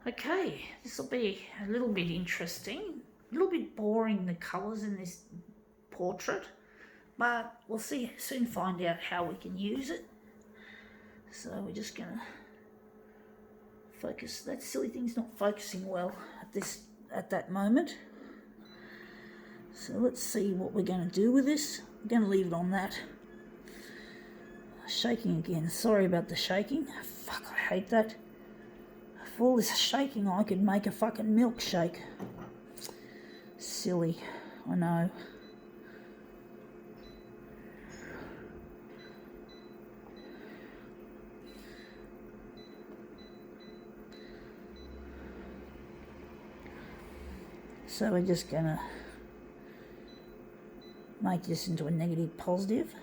Okay, this will be a little bit interesting, a little bit boring, the colours in this portrait, but we'll soon find out how we can use it. So we're just going to focus. That silly thing's not focusing well at that moment. So let's see what we're going to do with this. I'm going to leave it on that. Shaking again. Sorry about the shaking. Fuck, I hate that. For all this shaking, I could make a fucking milkshake. Silly, I know. So we're just gonna make this into a negative positive.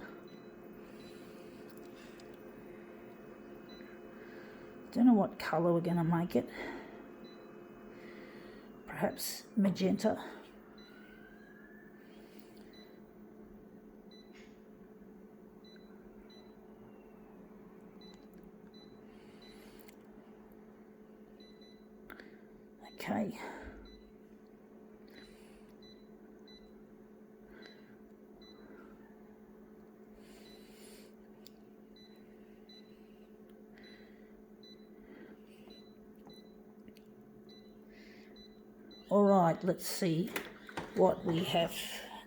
Don't know what colour we're going to make it. Perhaps magenta. Okay. All right, let's see what we have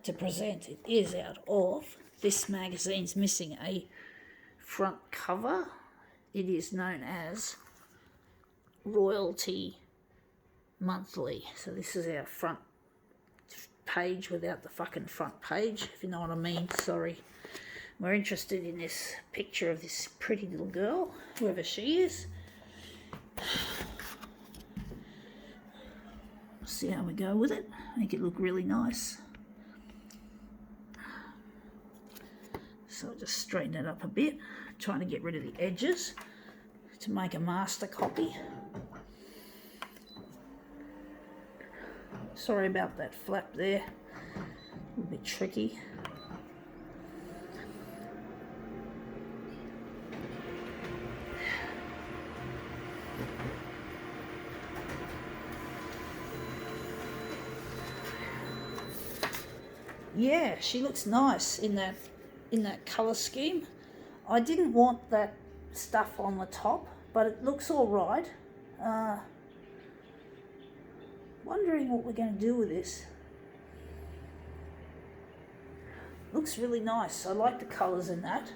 to present. It is out of, this magazine's missing a front cover. It is known as Royalty Monthly. So this is our front page without the fucking front page, if you know what I mean. Sorry. We're interested in this picture of this pretty little girl, whoever she is. See how we go with it. Make it look really nice. So I'll just straighten it up a bit, trying to get rid of the edges to make a master copy. Sorry about that flap there, a little bit tricky. Yeah, she looks nice in that colour scheme. I didn't want that stuff on the top, but it looks all right. Wondering what we're going to do with this. Looks really nice. I like the colours in that.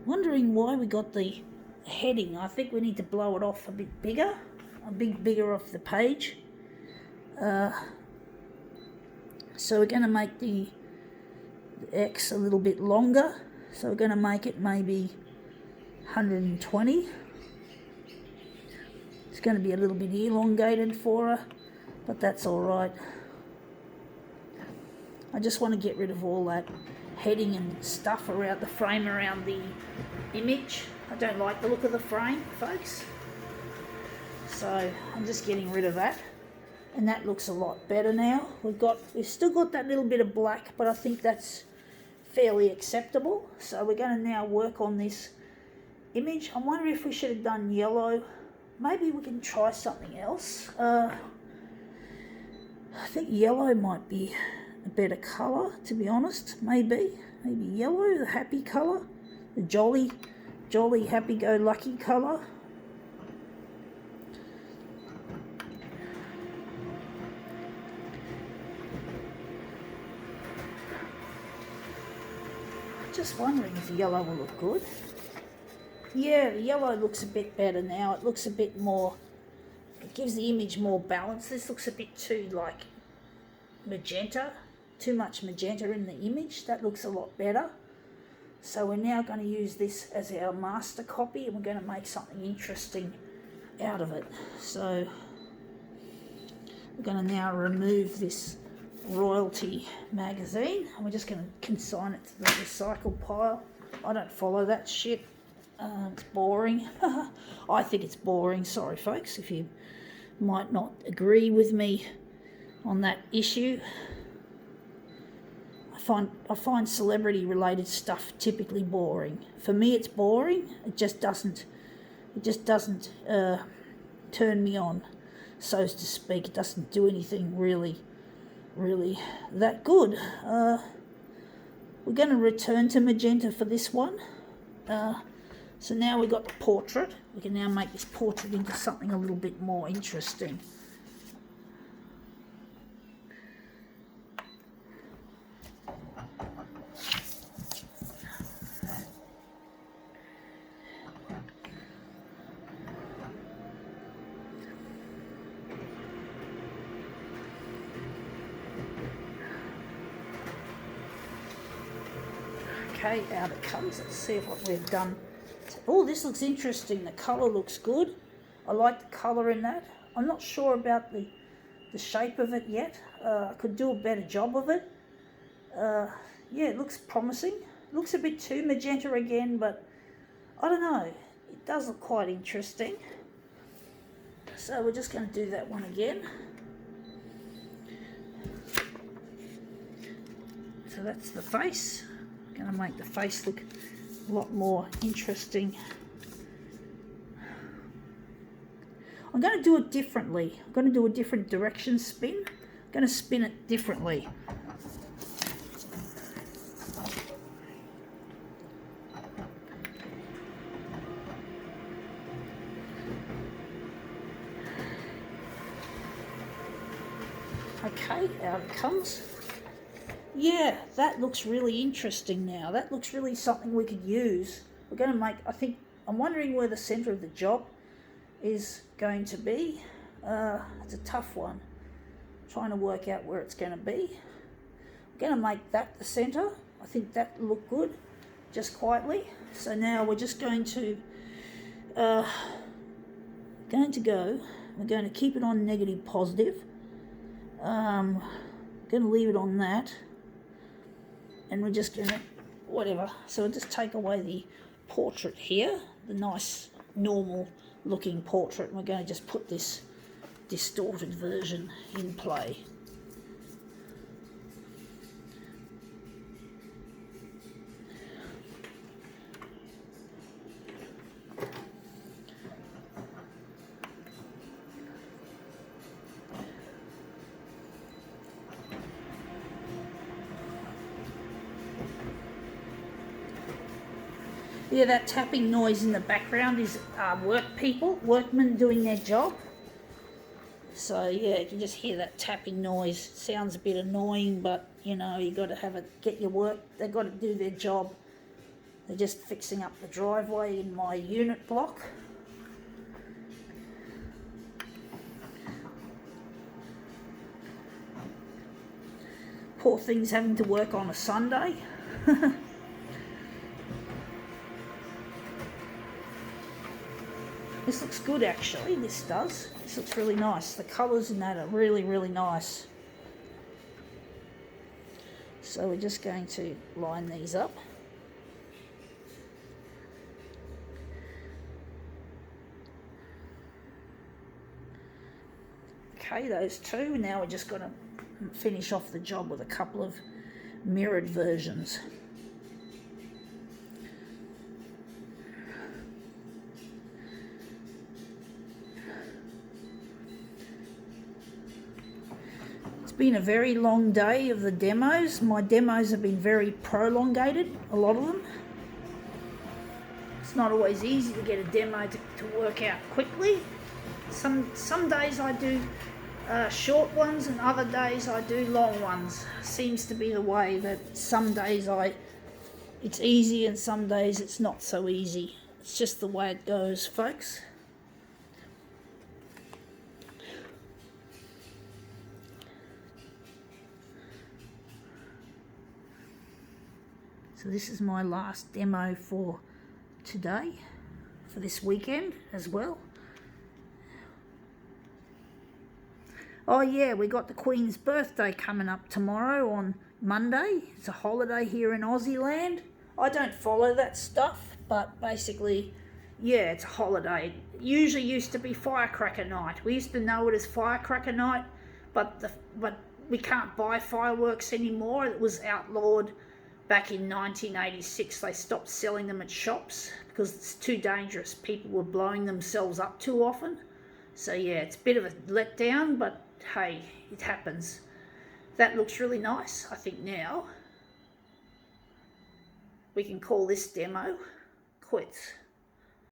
Wondering why we got the heading. I think we need to blow it off a bit bigger. Bigger off the page. So we're going to make the X a little bit longer. So we're going to make it maybe 120. It's going to be a little bit elongated for her, but that's all right. I just want to get rid of all that heading and stuff around the frame, around the image. I don't like the look of the frame, folks. So I'm just getting rid of that, and that looks a lot better now. We've still got that little bit of black, but I think that's fairly acceptable. So we're going to now work on this image. I'm wondering if we should have done yellow. Maybe we can try something else. I think yellow might be a better colour, to be honest. Maybe yellow, the happy colour, the jolly, happy-go-lucky colour. Just wondering if the yellow will look good. Yeah, the yellow looks a bit better now. It looks a bit more, it gives the image more balance. This looks a bit too like magenta, too much magenta in the image. That looks a lot better. So we're now going to use this as our master copy, and we're going to make something interesting out of it. So we're going to now remove this Royalty magazine, and we're just going to consign it to the recycle pile. I don't follow that shit. It's boring. I think it's boring. Sorry, folks, if you might not agree with me on that issue. I find celebrity related stuff typically boring. For me, it's boring. It just doesn't turn me on, so to speak. It doesn't do anything really that good. We're going to return to magenta for this one. So now we've got the portrait. We can now make this portrait into something a little bit more interesting. Okay, out it comes. Let's see what we've done. Oh, this looks interesting. The colour looks good. I like the colour in that. I'm not sure about the shape of it yet. I could do a better job of it. Yeah, it looks promising. Looks a bit too magenta again, but I don't know. It does look quite interesting. So we're just going to do that one again. So that's the face. Going to make the face look a lot more interesting. I'm going to do it differently. I'm going to do a different direction spin. I'm going to spin it differently. Okay, out it comes. Yeah, that looks really interesting now. That looks really something we could use. We're going to make, I'm wondering where the centre of the job is going to be. It's a tough one. Trying to work out where it's going to be. I'm going to make that the centre. I think that will look good, just quietly. So now we're just going to we're going to keep it on negative positive. Going to leave it on that. And we're just going to, whatever. So we'll just take away the portrait here, the nice, normal looking portrait. And we're going to just put this distorted version in play. Yeah, that tapping noise in the background is workmen doing their job. So yeah, you can just hear that tapping noise. Sounds a bit annoying, but you know, you got to get your work. They've got to do their job. They're just fixing up the driveway in my unit block. Poor things having to work on a Sunday. This looks good actually, this does. This looks really nice. The colours in that are really, really nice. So we're just going to line these up. Okay, those two. Now we're just going to finish off the job with a couple of mirrored versions. Been a very long day of the demos. My demos have been very prolongated, a lot of them. It's not always easy to get a demo to work out quickly. Some days I do short ones and other days I do long ones. Seems to be the way that some days it's easy and some days it's not so easy. It's just the way it goes, folks. So this is my last demo for today, for this weekend as well. Oh yeah, we got the Queen's birthday coming up tomorrow on Monday. It's a holiday here in Aussie land. I don't follow that stuff, but basically, yeah, it's a holiday. It usually used to be firecracker night. We used to know it as firecracker night, but we can't buy fireworks anymore. It was outlawed back in 1986. They stopped selling them at shops because it's too dangerous. People were blowing themselves up too often. So yeah, it's a bit of a letdown, but hey, it happens. That looks really nice. I think now we can call this demo quits.